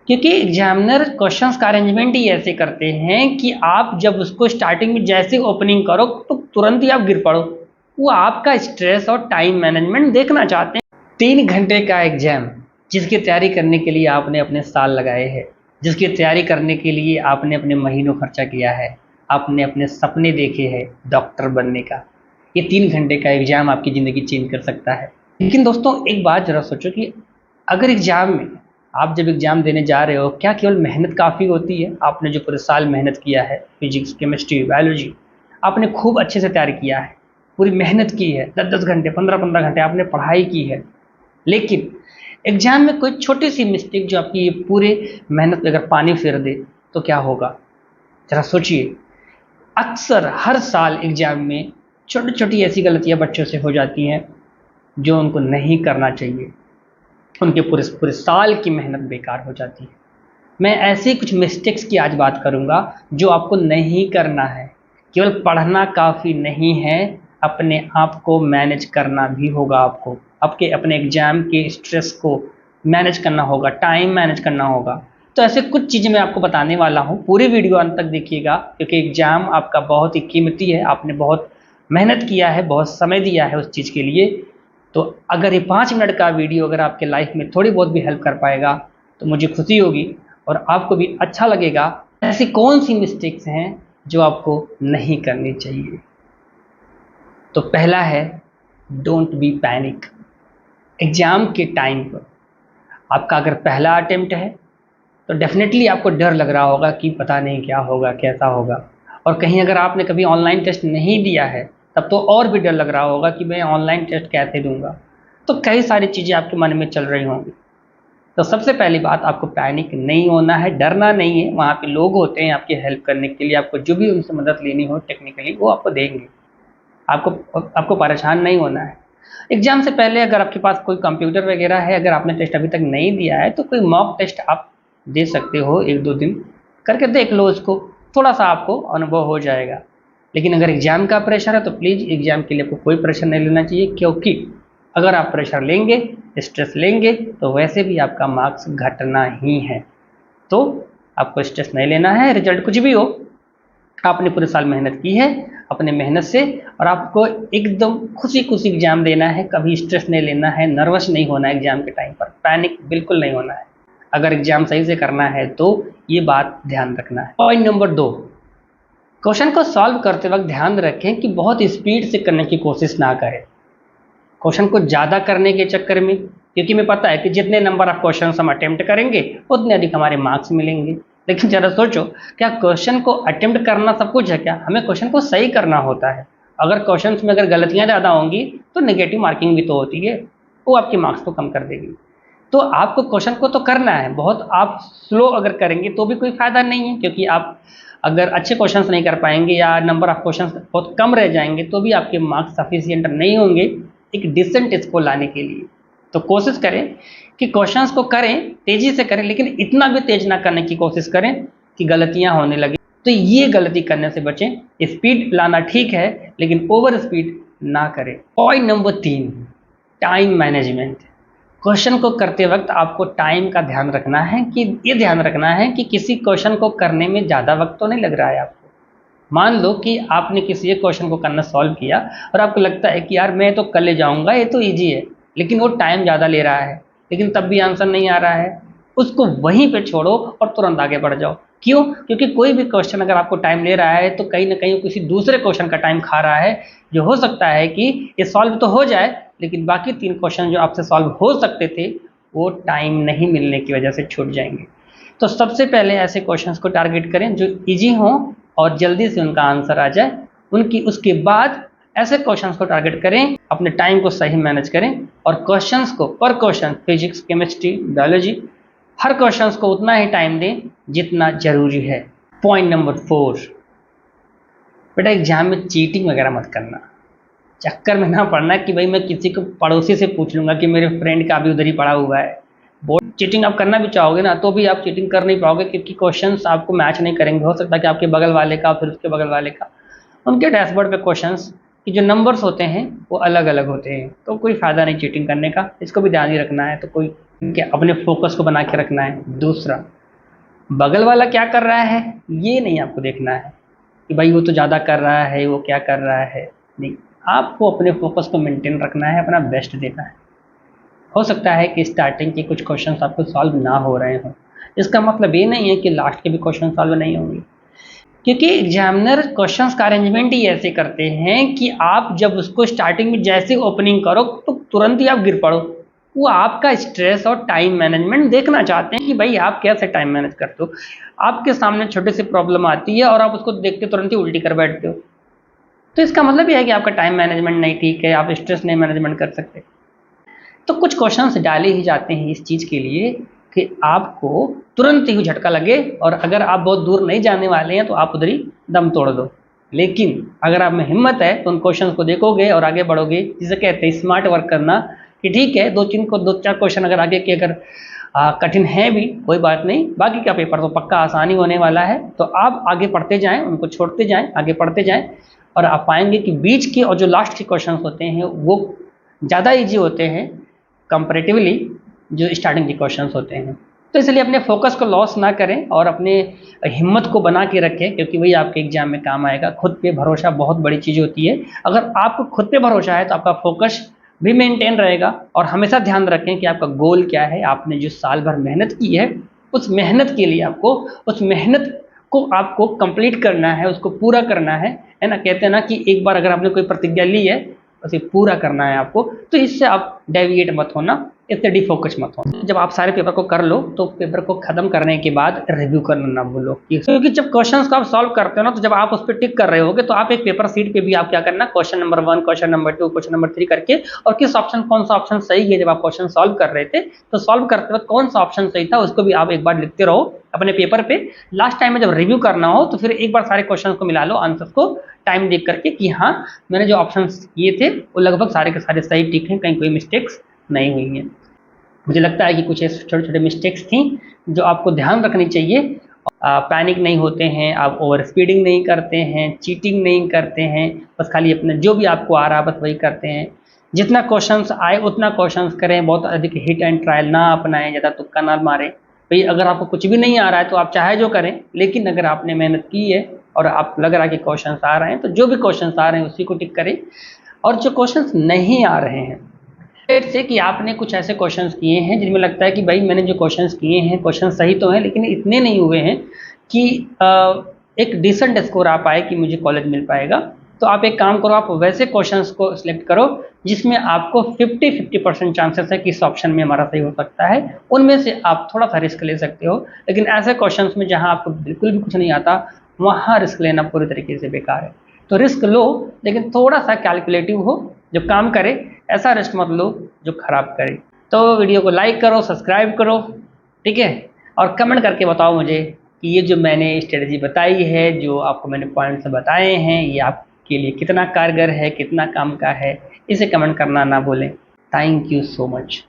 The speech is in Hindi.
क्योंकि एग्जामिनर क्वेश्चंस का अरेंजमेंट ही ऐसे करते हैं कि आप जब उसको स्टार्टिंग में जैसे ओपनिंग करो तो तुरंत ही आप गिर पड़ो। वो आपका स्ट्रेस और टाइम मैनेजमेंट देखना चाहते हैं। 3 घंटे का एग्जाम जिसकी तैयारी करने के लिए आपने अपने साल लगाए हैं, जिसकी तैयारी करने के लिए आपने अपने महीनों खर्चा किया है, आपने अपने सपने देखे हैं डॉक्टर बनने का, ये 3 घंटे का एग्जाम आपकी ज़िंदगी चेंज कर सकता है। लेकिन दोस्तों एक बात ज़रा सोचो कि अगर एग्जाम में आप जब एग्जाम देने जा रहे हो, क्या केवल मेहनत काफ़ी होती है? आपने जो पूरे साल मेहनत किया है, फिजिक्स, केमिस्ट्री, बायोलॉजी, आपने खूब अच्छे से तैयारी किया है, पूरी मेहनत की है, 10-10 घंटे, 15-15 घंटे आपने पढ़ाई की है, लेकिन एग्जाम में कोई छोटी सी मिस्टेक जो आपकी ये पूरे मेहनत पे अगर पानी फेर दे तो क्या होगा? जरा सोचिए। अक्सर हर साल एग्जाम में छोटी छोटी ऐसी गलतियां बच्चों से हो जाती हैं जो उनको नहीं करना चाहिए। उनके पूरे पूरे साल की मेहनत बेकार हो जाती है। मैं ऐसे कुछ मिस्टेक्स की आज बात करूंगा जो आपको नहीं करना है। केवल पढ़ना काफ़ी नहीं है, अपने आप को मैनेज करना भी होगा। आपको आपके अपने एग्जाम के स्ट्रेस को मैनेज करना होगा, टाइम मैनेज करना होगा। तो ऐसे कुछ चीज़ें मैं आपको बताने वाला हूँ, पूरी वीडियो अंत तक देखिएगा क्योंकि एग्जाम आपका बहुत ही कीमती है। आपने बहुत मेहनत किया है, बहुत समय दिया है उस चीज़ के लिए। तो अगर ये 5 मिनट का वीडियो अगर आपके लाइफ में थोड़ी बहुत भी हेल्प कर पाएगा तो मुझे खुशी होगी और आपको भी अच्छा लगेगा। ऐसी कौन सी मिस्टेक्स हैं जो आपको नहीं करनी चाहिए? तो पहला है, डोंट बी पैनिक। एग्जाम के टाइम पर आपका अगर पहला अटेम्प्ट है तो डेफिनेटली आपको डर लग रहा होगा कि पता नहीं क्या होगा, कैसा होगा। और कहीं अगर आपने कभी ऑनलाइन टेस्ट नहीं दिया है तब तो और भी डर लग रहा होगा कि मैं ऑनलाइन टेस्ट कैसे दूंगा। तो कई सारी चीज़ें आपके मन में चल रही होंगी। तो सबसे पहली बात, आपको पैनिक नहीं होना है, डरना नहीं है। वहाँ पे लोग होते हैं आपकी हेल्प करने के लिए, आपको जो भी उनसे मदद लेनी हो टेक्निकली वो आपको देंगे। आपको परेशान नहीं होना है। एग्जाम से पहले अगर आपके पास कोई कंप्यूटर वगैरह है, अगर आपने टेस्ट अभी तक नहीं दिया है तो कोई मॉक टेस्ट आप दे सकते हो, 1-2 दिन करके देख लो उसको, थोड़ा सा आपको अनुभव हो जाएगा। लेकिन अगर एग्जाम का प्रेशर है तो प्लीज़ एग्जाम के लिए आपको कोई प्रेशर नहीं लेना चाहिए, क्योंकि अगर आप प्रेशर लेंगे, स्ट्रेस लेंगे तो वैसे भी आपका मार्क्स घटना ही है। तो आपको स्ट्रेस नहीं लेना है। रिजल्ट कुछ भी हो, आपने पूरे साल मेहनत की है अपने मेहनत से, और आपको एकदम खुशी खुशी एग्जाम देना है। कभी स्ट्रेस नहीं लेना है, नर्वस नहीं होना है एग्जाम के टाइम पर, पैनिक बिल्कुल नहीं होना है। अगर एग्जाम सही से करना है तो ये बात ध्यान रखना है। पॉइंट नंबर 2, क्वेश्चन को सॉल्व करते वक्त ध्यान रखें कि बहुत स्पीड से करने की कोशिश ना करें। क्वेश्चन को ज़्यादा करने के चक्कर में, क्योंकि मैं पता है कि जितने नंबर ऑफ क्वेश्चन हम अटेम्प्ट करेंगे उतने अधिक हमारे मार्क्स मिलेंगे। लेकिन ज़रा सोचो, क्या क्वेश्चन को अटेम्प्ट करना सब कुछ है? क्या हमें क्वेश्चन को सही करना होता है? अगर क्वेश्चन में अगर गलतियाँ ज़्यादा होंगी तो नेगेटिव मार्किंग भी तो होती है, वो आपके मार्क्स को कम कर देगी। तो आपको क्वेश्चन को तो करना है, बहुत आप स्लो अगर करेंगे तो भी कोई फ़ायदा नहीं है, क्योंकि आप अगर अच्छे क्वेश्चंस नहीं कर पाएंगे या नंबर ऑफ क्वेश्चंस बहुत कम रह जाएंगे तो भी आपके मार्क्स सफिशिएंट नहीं होंगे एक डिसेंट स्कोर लाने के लिए। तो कोशिश करें कि क्वेश्चंस को करें, तेज़ी से करें, लेकिन इतना भी तेज ना करने की कोशिश करें कि गलतियां होने लगे। तो ये गलती करने से बचें। स्पीड लाना ठीक है लेकिन ओवर स्पीड ना करें। Point number 3, time management. Question को करते वक्त आपको टाइम का ध्यान रखना है, कि ये ध्यान रखना है कि किसी क्वेश्चन को करने में ज़्यादा वक्त तो नहीं लग रहा है आपको। मान लो कि आपने किसी एक क्वेश्चन को करना सॉल्व किया और आपको लगता है कि यार मैं तो कर ले जाऊंगा, ये तो इजी है, लेकिन वो टाइम ज़्यादा ले रहा है, लेकिन तब भी आंसर नहीं आ रहा है। उसको वहीं पे छोड़ो और तुरंत आगे बढ़ जाओ। क्यों? क्योंकि कोई भी क्वेश्चन अगर आपको टाइम ले रहा है तो कहीं ना कहीं किसी दूसरे क्वेश्चन का टाइम खा रहा है, जो हो सकता है कि ये सॉल्व तो हो जाए लेकिन बाकी 3 क्वेश्चन जो आपसे सॉल्व हो सकते थे वो टाइम नहीं मिलने की वजह से छूट जाएंगे। तो सबसे पहले ऐसे क्वेश्चंस को टारगेट करें जो इजी हों और जल्दी से उनका आंसर आ जाए। उसके बाद ऐसे क्वेश्चंस को टारगेट करें, अपने टाइम को सही मैनेज करें और क्वेश्चंस को पर क्वेश्चन, फिजिक्स, केमिस्ट्री, बायोलॉजी, हर क्वेश्चंस को उतना ही टाइम दें जितना जरूरी है। पॉइंट नंबर 4, बेटा एग्जाम में चीटिंग वगैरह मत करना। चक्कर में ना पड़ना कि भाई मैं किसी को पड़ोसी से पूछ लूंगा कि मेरे फ्रेंड का भी उधर ही पड़ा हुआ है। बोर्ड चीटिंग आप करना भी चाहोगे ना तो भी आप चीटिंग कर नहीं पाओगे, क्योंकि क्वेश्चंस आपको मैच नहीं करेंगे। हो सकता है कि आपके बगल वाले का फिर उसके बगल वाले का, उनके डैशबोर्ड पे क्वेश्चंस की जो नंबर्स होते हैं वो अलग अलग होते हैं। तो कोई फ़ायदा नहीं चीटिंग करने का, इसको भी ध्यान ही रखना है। तो कोई कि अपने फोकस को बना के रखना है। दूसरा, बगल वाला क्या कर रहा है ये नहीं आपको देखना है कि भाई वो तो ज़्यादा कर रहा है, वो क्या कर रहा है, नहीं, आपको अपने फोकस को मेंटेन रखना है, अपना बेस्ट देना है। हो सकता है कि स्टार्टिंग के कुछ क्वेश्चंस आपको सॉल्व ना हो रहे हों, इसका मतलब ये नहीं है कि लास्ट के भी क्वेश्चन सॉल्व नहीं होंगे, क्योंकि एग्जामिनर क्वेश्चंस का अरेंजमेंट ही ऐसे करते हैं कि आप जब उसको स्टार्टिंग में जैसे ओपनिंग करो तो तुरंत ही आप गिर पड़ो। वो आपका स्ट्रेस और टाइम मैनेजमेंट देखना चाहते हैं कि भाई आप कैसे टाइम मैनेज करते हो। आपके सामने छोटी सी प्रॉब्लम आती है और आप उसको देख के तुरंत ही उल्टी कर बैठते हो, तो इसका मतलब यह है कि आपका टाइम मैनेजमेंट नहीं ठीक है, आप स्ट्रेस नहीं मैनेजमेंट कर सकते। तो कुछ क्वेश्चंस डाले ही जाते हैं इस चीज़ के लिए कि आपको तुरंत ही झटका लगे, और अगर आप बहुत दूर नहीं जाने वाले हैं तो आप उधर ही दम तोड़ दो। लेकिन अगर आप में हिम्मत है तो उन क्वेश्चंस को देखोगे और आगे बढ़ोगे, जिसे कहते हैं स्मार्ट वर्क करना, कि ठीक है दो चार क्वेश्चन अगर आगे के अगर कठिन है भी कोई बात नहीं, बाकी का पेपर तो पक्का आसानी होने वाला है, तो आप आगे पढ़ते जाएं, उनको छोड़ते जाएं, आगे पढ़ते जाएं, और आप पाएंगे कि बीच के और जो लास्ट के क्वेश्चन होते हैं वो ज़्यादा ईजी होते हैं कंपैरेटिवली जो स्टार्टिंग के क्वेश्चंस होते हैं। तो इसलिए अपने फोकस को लॉस ना करें और अपने हिम्मत को बना के रखें, क्योंकि वही आपके एग्जाम में काम आएगा। खुद पे भरोसा बहुत बड़ी चीज़ होती है। अगर आपको खुद पे भरोसा है तो आपका फोकस भी मेंटेन रहेगा। और हमेशा ध्यान रखें कि आपका गोल क्या है, आपने जो साल भर मेहनत की है उस मेहनत के लिए आपको उस मेहनत को आपको कंप्लीट करना है, उसको पूरा करना है ना। कहते हैं ना कि एक बार अगर आपने कोई प्रतिज्ञा ली है उसे पूरा करना है आपको, तो इससे आप डेविएट मत होना, इससे डिफोकस मत होना। जब आप सारे पेपर को कर लो तो पेपर को खत्म करने के बाद रिव्यू करना ना भूलो, क्योंकि जब क्वेश्चंस को आप सॉल्व करते हो ना, तो जब आप उस पर टिक कर रहे होगे तो आप एक पेपर सीट पे भी आप क्या करना, question number 1, question number 2, question number 3 करके, और किस ऑप्शन कौन सा ऑप्शन सही है, जब आप क्वेश्चन सॉल्व कर रहे थे तो सॉल्व करते वक्त कौन सा ऑप्शन सही था उसको भी आप एक बार लिखते रहो अपने पेपर पे। लास्ट टाइम में जब रिव्यू करना हो तो फिर एक बार सारे क्वेश्चन को मिला लो आंसर को टाइम देख करके कि हाँ मैंने जो ऑप्शन किए थे वो लगभग सारे के सारे सही टिक हैं, कहीं कोई मिस्टेक्स नहीं हुई हैं। मुझे लगता है कि कुछ ऐसे छोटे छोटे मिस्टेक्स थी जो आपको ध्यान रखनी चाहिए। पैनिक नहीं होते हैं, आप ओवर स्पीडिंग नहीं करते हैं, चीटिंग नहीं करते हैं, बस खाली अपने जो भी आपको आ रहा है बस वही करते हैं। जितना क्वेश्चंस आए उतना क्वेश्चंस करें, बहुत अधिक हिट एंड ट्रायल ना अपनाएं, ज़्यादा तुक्का ना मारें। भाई अगर आपको कुछ भी नहीं आ रहा है तो आप चाहे जो करें, लेकिन अगर आपने मेहनत की है और आप लग रहा है कि क्वेश्चंस आ रहे हैं तो जो भी क्वेश्चंस आ रहे हैं उसी को टिक करें। और जो क्वेश्चंस नहीं आ रहे हैं, से कि आपने कुछ ऐसे क्वेश्चंस किए हैं जिनमें लगता है कि भाई मैंने जो क्वेश्चंस किए हैं क्वेश्चन सही तो हैं लेकिन इतने नहीं हुए हैं कि एक डिसेंट स्कोर आ पाए कि मुझे कॉलेज मिल पाएगा, तो आप एक काम करो, आप वैसे क्वेश्चंस को सिलेक्ट करो जिसमें आपको 50% चांसेस है कि इस ऑप्शन में हमारा सही हो सकता है, उनमें से आप थोड़ा सा रिस्क ले सकते हो। लेकिन ऐसे क्वेश्चंस में जहां आपको बिल्कुल भी कुछ नहीं आता वहां रिस्क लेना पूरी तरीके से बेकार है। तो रिस्क लो लेकिन थोड़ा सा कैलकुलेटिव हो, जो काम करे। ऐसा रिस्क मत लो जो खराब करे। तो वीडियो को लाइक करो, सब्सक्राइब करो, ठीक है, और कमेंट करके बताओ मुझे कि ये जो मैंने स्ट्रेटजी बताई है, जो आपको मैंने पॉइंट्स बताए हैं, ये आपके लिए कितना कारगर है, कितना काम का है, इसे कमेंट करना ना भूलें। Thank you so much.